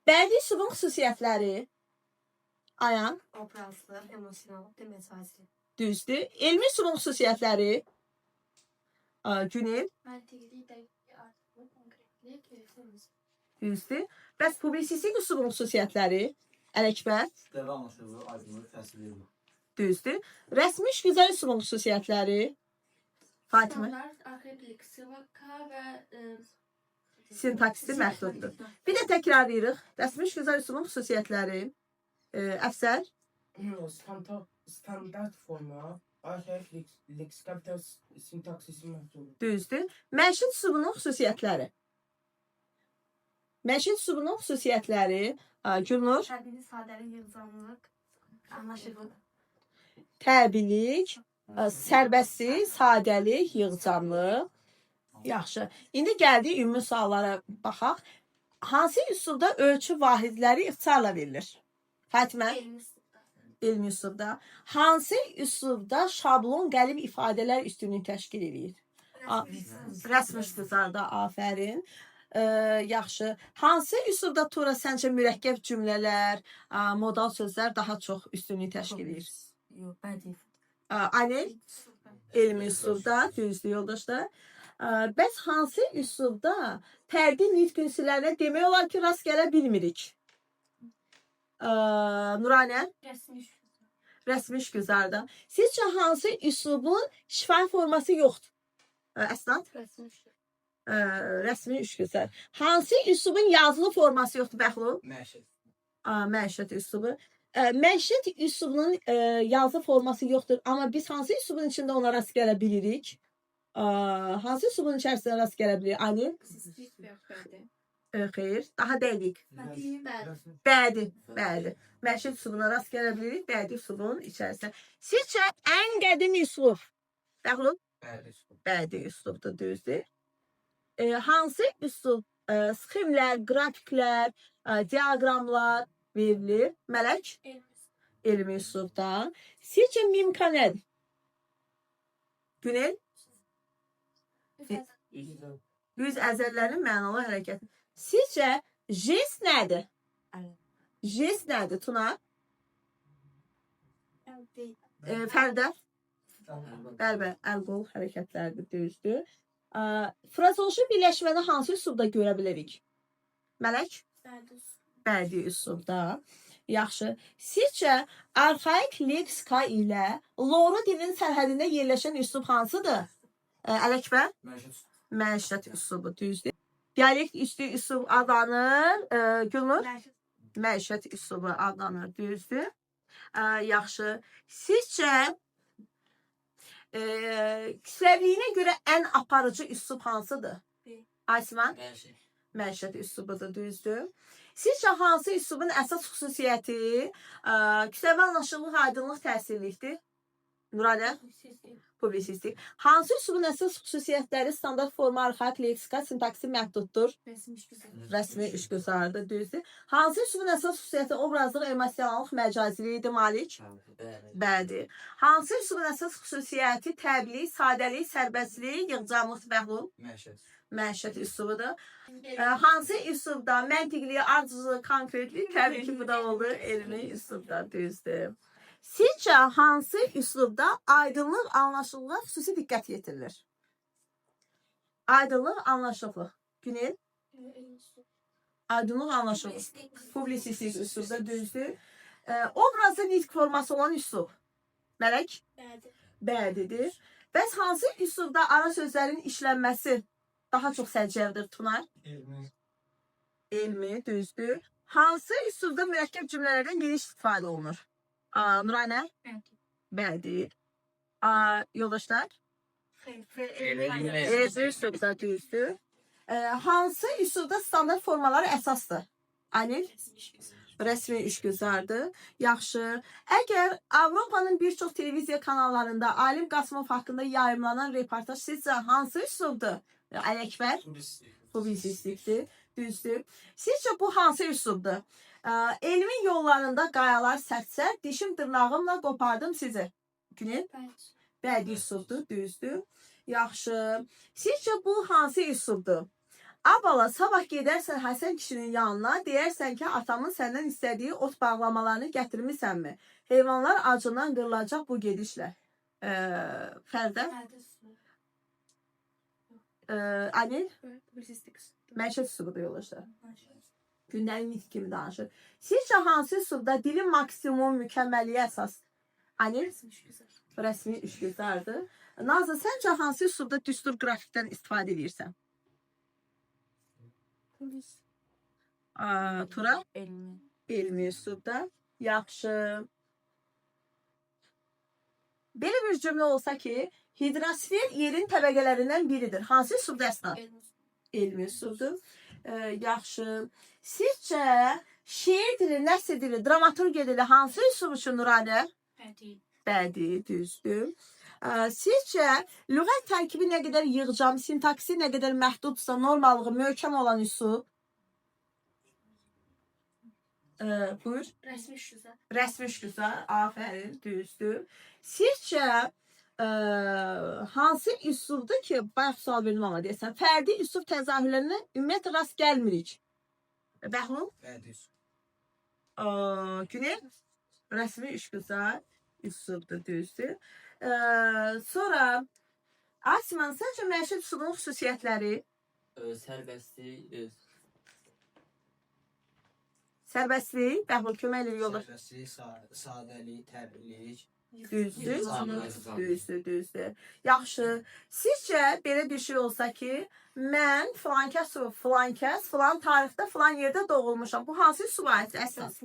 Bədii üslubun xüsusiyyətləri. Ayan. Obrazlı, emosional, mesajlı. Düzdür. Elmi üslubun xüsusiyyətləri. Günel. Məntiqli, dəqiq, artıqlı, konkretli, keyifli. Düzdür. Bəs publisistik üslubun xüsusiyyətləri. Ələkbər. Kütləvi anlaşılır, aydınlıq, təsirli. Düzdür. Rəsmi işgüzar üslubun xüsusiyyətləri. Fatimə. Standart, akademik, sıvaka və Sintaksi məhduddur. Bir də təkrarlayırıq. Rəsmi işgüzar üslubun xüsusiyyətləri. Əfsər. Standart forma, arxaik leksikal sintaksisi məhduddur. Düzdür. Mənşid üslubunun xüsusiyyətləri. Mənşid üslubunun xüsusiyyətləri. Gülnur. təbii sadəlik, yığcamlıq, anlaşılıq. Təbiilik, sərbəstlik, sadəlik, yığcamlıq. Yaxşı. İndi gəldik ümumi suallara baxaq. Hansı üslubda ölçü vahidləri ixtisarla verilir? Fatimə. Elmi üslubda. Hansı üslubda şablon qəlib ifadələr üstünlüyü təşkil edir? Rəsmi ixtisarda, afərin. Yaxşı. Hansı üslubda Tura səncə mürəkkəb cümlələr, modal sözlər daha çox üstünlük təşkil edir? Yox, bədii. Anel, elmi üslubda, düzdür yoldaşlar. Bəs hansı üslubda fərdi nitq ünsürlərinə demək olar ki, rast gələ bilmirik? Nuranə? Rəsmi işgüzarda. Sizcə hansı üslubun şifahi forması yoxdur? Əsnad? Rəsmi işgüzar. Hansı üslubun yazılı forması yoxdur, Bəxlu? Məşəd. Məşəd üslubu. Məşəd üslubunun yazı forması yoxdur, amma biz hansı üslubun içində ona rast gələ bilirik? Hansı üslubun içərisində rast gələ bilirik? Ali? Xeyr. Daha dəqiq. Bədi. Məşəd üslubuna rast gələ bilirik, bədi üslubun içərisində. Sizcə ən qədim üslub? Bəxlu? Bədi üslubdur, düzdür. Hansı üslub sxemlər, qrafiklər, diaqramlar verilir? Mələk? Elmi üslubda. Sizcə mimika nədir? Günel? Yüz əzəllərin mənalı hərəkəti. Sizcə jest nədir? Jest nədir Tuna? Fərdə? Bəli, əl-qol hərəkətləridir, düzdür. Frazeoloji birləşməni hansı üslubda görə bilərik? Mələk? Bədii üslubda. Yaxşı. Sizcə arxaik leksika ilə loru dilinin sərhədində yerləşən üslub hansıdır? Ələkbər? Məişət üslubu, düzdür. Dialekt üstü üslub adlanır. Gülnur? Məişət üslubu adlanır, düzdür. Yaxşı. Sizcə kütləvliyinə görə ən aparıcı üslub hansıdır? Aysiman? Məişət üslubudur, düzdür. Sizcə hansı üslubun əsas xüsusiyyəti kütləvi anlaşılıq, aydınlıq, təsirlikdir? Nuradə? Publisistik. Hansı üslubun əsas xüsusiyyətləri standart forma, arxaik leksika, sintaksi məhduddur? Rəsmi işgüzardır, düzdür. Hansı üslubun əsas xüsusiyyəti obrazlıq, emosionallıq, məcazilikdir? Malik? Bəli. Hansı üslubun əsas xüsusiyyəti təbii, sadəlik, sərbəstlik, yığcamlıq, Bəhlul? Məişət üslubudur. Hansı üslubda məntiqli, arzucu, konkretli, təbii ki, bu da olur elmi üslubda, düzdür. Sizcə hansı üslubda aydınlıq, anlaşıqlıq xüsusi diqqət yetirilir? Aydınlıq, anlaşıqlıq. Günel? Aydınlıq, anlaşıqlıq. Publisistik üslubda, düzdür. Obrazlı nitq forması olan üslub. Mələk? Bədidir. Bəs hansı üslubda ara sözlərin işlənməsi daha çox səciyyəvidir, Tunar? Elmi, düzdür. Hansı üslubda mürəkkəb cümlələrdən geniş istifadə olunur? Nuranə? Bədi. Yoldaşlar? Üslubda, düzdür. Hansı üslubda standart formalar əsasdır? Anil? Rəsmi işgüzardır. Yaxşı. Əgər Avropanın bir çox televiziya kanallarında Alim Qasımov haqqında yayımlanan reportaj sizcə hansı üslubdur? Ələkbər? Publisistikdir. Düzdür. Sizcə bu hansı üslubdur? Elmin yollarında qayalar sərtsər, dişim dırnağımla qopardım sizi. Günel? Bədi üslubdur, düzdür. Yaxşı. Sizcə bu hansı üslubdur? Abala, sabah gedərsən Həsən kişinin yanına, deyərsən ki, atamın səndən istədiyi ot bağlamalarını gətirmisənmi? Heyvanlar acından qırılacaq bu gedişlə. Fərdə, Anil, Publisistik. məişət üslubu yoldaşlar. Gündəlik nitq kimi danışır. Sizcə hansı üslubda dilin maksimum mükəmməlliyə əsas? Anil, rəsmi işgüzardır. Nazlı, səncə hansı üslubda düstur qrafikdən istifadə edirsən? Tura? Elmi üslubda. Yaxşı. Belə bir cümlə olsa ki, hidrosfer yerin təbəqələrindən biridir. Hansı üslubda əsas? Elmi üslubdur. Yaxşı. Sizcə şeir dili, nəsr dili, dramaturgiya dili hansı üslub üçün Nurani? Bədii, düzdür. Sizcə lüğət tərkibi nə qədər yığcam, sintaksi nə qədər məhdudsa, normallığı möhkəm olan üslub? Buyur. Resmi şüzə. Rəsmi işgüzar, afərin, düzdür. Sizcə hansı üslubdur ki, bayaq sual verdim amma deyəsən, fərdi üslub təzahürlərinə ümumiyyətlə rast gəlmirik? Bəhlul? Bədii. Günel? Rəsmi işgüzar üslubdur, düzdür. Sonra Asiman, səncə məişət üslubunun xüsusiyyətləri? Sərbəstlik, Sərbəstlik, Bəhlul kömək edir yoldaş. Sərbəstlik, sadəlik, təbliğ. Düzdür. Düzdür. Düzdür. Yaxşı. Sizcə belə bir şey olsa ki, mən filankəs, filan tarixdə, filan yerdə doğulmuşam. Bu hansı üsluba aid əsas?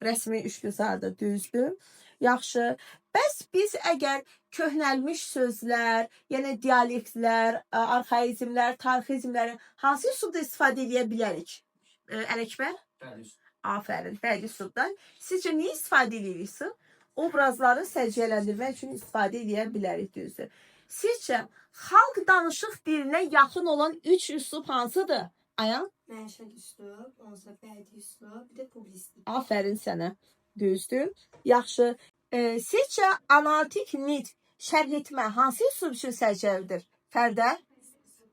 Rəsmi işgüzardır, düzdür. Yaxşı. Bəs biz əgər köhnəlmiş sözlər, yəni dialektlər, arxaizmlər, tarixizmləri hansı üslubda istifadə edə bilərik? Ələkbər? Bədii. Afərin, bədii üslubdan. Sizcə niyə istifadə edirsiniz? Obrazları səciyyələndirmək üçün istifadə edə bilərik, düzdür. Sizcə xalq danışıq dilinə yaxın olan 3 üslub hansıdır? Ayan? Məişət üslub, onsa bədii üslub, bir də publisistik. Afərin sənə. Düzdür. Yaxşı. Sizcə analitik nitq, şərh etmə hansı üslub üçün səciyyəlidir? Fərdə?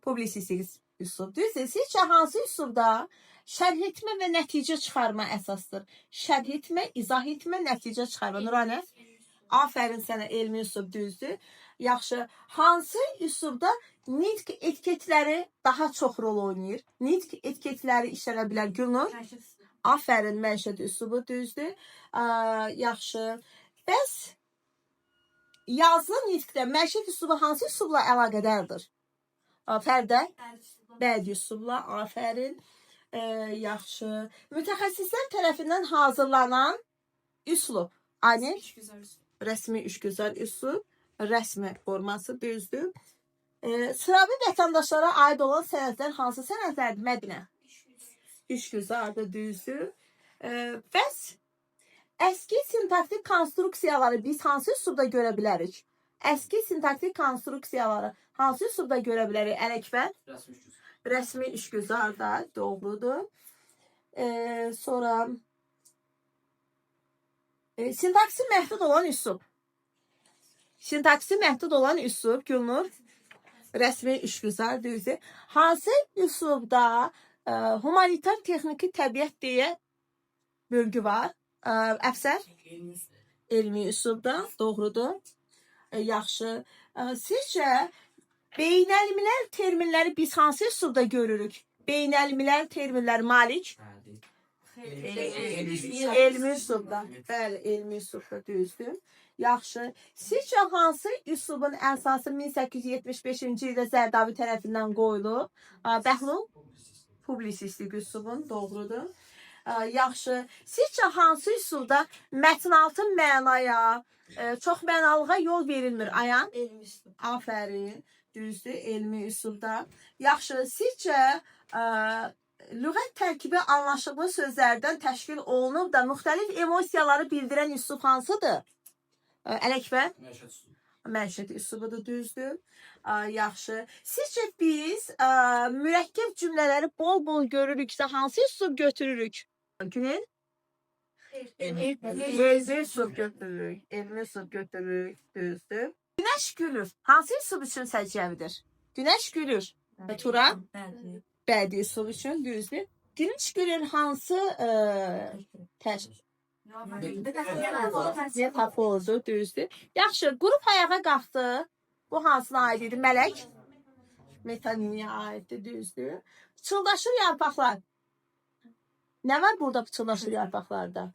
Publisistik üslub. Düzdür. Sizcə hansı üslubda şərh etmə və nəticə çıxarma əsasdır? Şərh etmə, izah etmə, nəticə çıxarma. Nuranə? Afərin sənə, elmi üslub, düzdür. Yaxşı. Hansı üslubda nitq etiketləri daha çox rol oynayır? Nitq etiketləri işlənə bilər. Gülnur? Afərin, məişət üslubu, düzdür. Yaxşı. Bəs yazılı nitqdə məişət üslubu hansı üslubla əlaqədardır? Fərdə? Bədii üslubla, afərin. Yaxşı. Mütəxəssislər tərəfindən hazırlanan üslub. Ani? Rəsmi işgüzar üslub. Rəsmi forması, düzdür. Sıravi vətəndaşlara aid olan sənədlər hansı sənədlərdir? Mədinə? İşgüzardır, düzdür. Bəs əski sintaktik konstruksiyaları biz hansı üslubda görə bilərik? Əski sintaktik konstruksiyaları hansı üslubda görə bilərik? Ələkbər? Rəsmi işgüzar. Rəsmi işgüzar da doğrudur. Sonra sintaksi məhdud olan üslub. Sintaksi məhdud olan üslub, Gülnur? Rəsmi işgüzar, düzdür. Hansı üslubda humanitar texniki təbiət deyə bölgü var? Əfsər? Elmi üslubda, doğrudur. Yaxşı. Sizcə beynəlmiləl terminləri biz hansı üslubda görürük? Beynəlmiləl terminlər Malik? Elmi üslubda. Bəli, elmi üslubda, düzdür. Yaxşı. Sizcə hansı üslubun əsası 1875-ci ildə Zərdabi tərəfindən qoyulub? Bəhlul? Publisistik üslubun, doğrudur. Yaxşı. Sizcə hansı üslubda mətnaltı mənaya, çox mənalığa yol verilmir? Ayan? Elmi üslub. Afərin. Düzdür, elmi üslubda. Yaxşı. Sizcə lüğət tərkibi anlaşılmış sözlərdən təşkil olunub da müxtəlif emosiyaları bildirən üslub hansıdır? Ələkbər? Məişət üslubu. Məişət üslubudur, düzdür. Yaxşı. Sizcə biz mürəkkəb cümlələri bol-bol görürüksə hansı üslub götürürük? Günel? Elmi üslub götürürük. Elmi üslub götürürük, düzdür. Günəş gülür. Hansı üslub üçün səciyyəvidir? Günəş gülür. Tura? Bədii üslub üçün düzdür. Grinch görür hansı metafordur, düzdür. Yaxşı, qrup ayağa qalxdı. Bu hansına aid idi? Mələk metonimiyə aiddir, düzdür. Pıçıldaşır yarpaqlar. Nə var burada pıçıldaşır yarpaqlarda?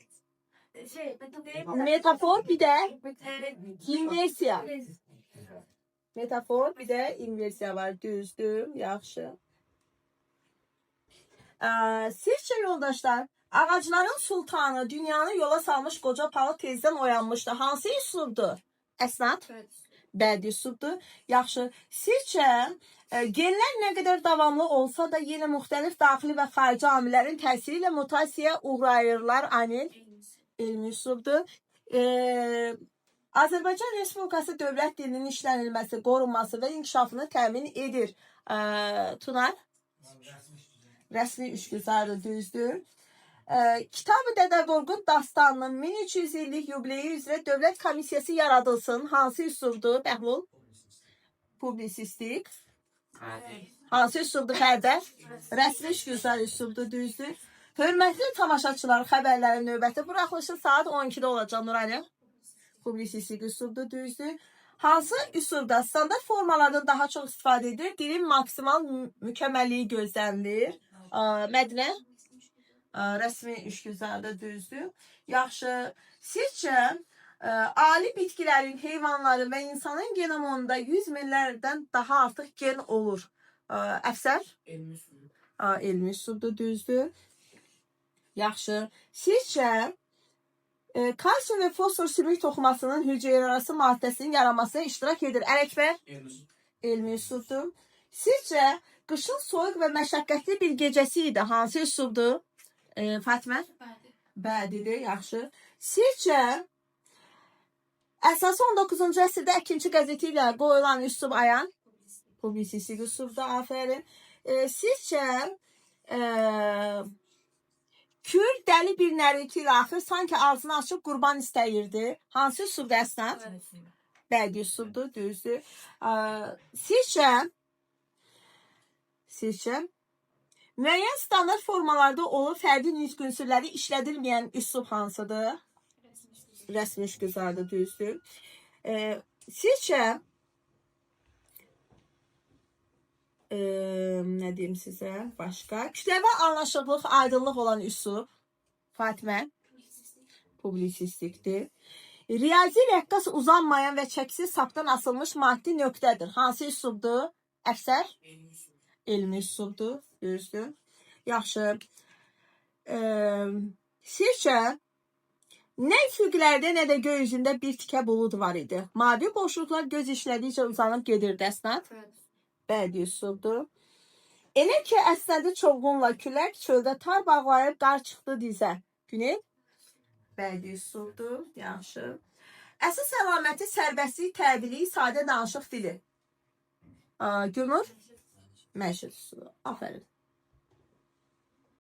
Metafor, bir də inversiya. Metafor, bir də inversiya var, düzdür. Yaxşı. Sizcə yoldaşlar, ağacların sultanı, dünyanı yola salmış qoca palıd tezdən oyanmışdı. Hansı üslubdur? Əsnad? Bədii üslubdur. Yaxşı. Sizcə genlər nə qədər davamlı olsa da yenə müxtəlif daxili və xarici amillərin təsiri ilə mutasiyaya uğrayırlar. Amil elmi üslubdur. Azərbaycan Respublikası dövlət dilinin işlənilməsi, qorunması və inkişafını təmin edir. Tunar? Rəsmi üçgüzarı, düzdür. Kitab-ı Dədə Qorqud dastanının 1300 illik yubileyi üzrə dövlət komissiyası yaradılsın. Hansı üslubdur? Bəhlul? Publisistik. Hansı üslubdur? Xəbər? Rəsmi üçgüzar üslubdur, düzdür. Hörmətli tamaşaçılar, xəbərlərin növbəti buraxılışı saat 12-də olacaq. Nurani? Publisistik üslubdur, düzdür. Hansı üslubda standart formalardan daha çox istifadə edilir? Dilin maksimal mükəmməlliyi gözlənilir. Mədinə? Rəsmi işgüzarda, düzdür. Yaxşı. Sizcə ali bitkilərin, heyvanların və insanın genomonunda 100 minlərdən daha artıq gen olur. Əfsər? Elmi üslubdur, düzdür. Yaxşı. Sizcə kalsium və fosfor sümük toxumasının hüceyrəarası maddəsinin yaranmasına iştirak edir. Ələkbər? Elmi üslubdur. Sizcə qışın soyuq və məşəqqətli bir gecəsi idi. Hansı üslubdur? Fatimə? Bədidir, yaxşı. Sizcə əsası 19-cu əsrdə Əkinçi qəzeti ilə qoyulan üslub ayan? Publisistik üslubdur, afərin. Sizcə Kür dəli bir nərilti ilə axır, sanki ağzını açıb qurban istəyirdi. Hansı üslubdur əsnad? Bədii üslubdur, düzdür. Sizcə müəyyən standart formalarda olur, fərdi nitq ünsürləri işlədilməyən üslub hansıdır? Rəsmi işgüzardır, düzdür. Sizcə nə deyim sizə başqa? Kütləvi anlaşıqlıq, aydınlıq olan üslub. Fatimə? Publisistikdir. Riyazi rəqqas uzanmayan və çəksiz sapdan asılmış maddi nöqtədir. Hansı üslubdur? Əfsər? Elmi üslubdur, düzdür. Yaxşı. Sizcə nə üfüqlərdə, nə də göy üzündə bir tikə bulud var idi. Mavi boşluqlar göz işlədikcə uzanıb gedirdi. Əsnad? Bədii üslubdur. Elə ki, əsnədi çovğunla külək çöldə tar bağlayıb qar çıxdı dizə. Günel? Bədii üslubdur. Yaxşı. Əsas əlaməti sərbəstlik, təbii, sadə danışıq dili. Gülmür? Məşhur üslubu. Afərin.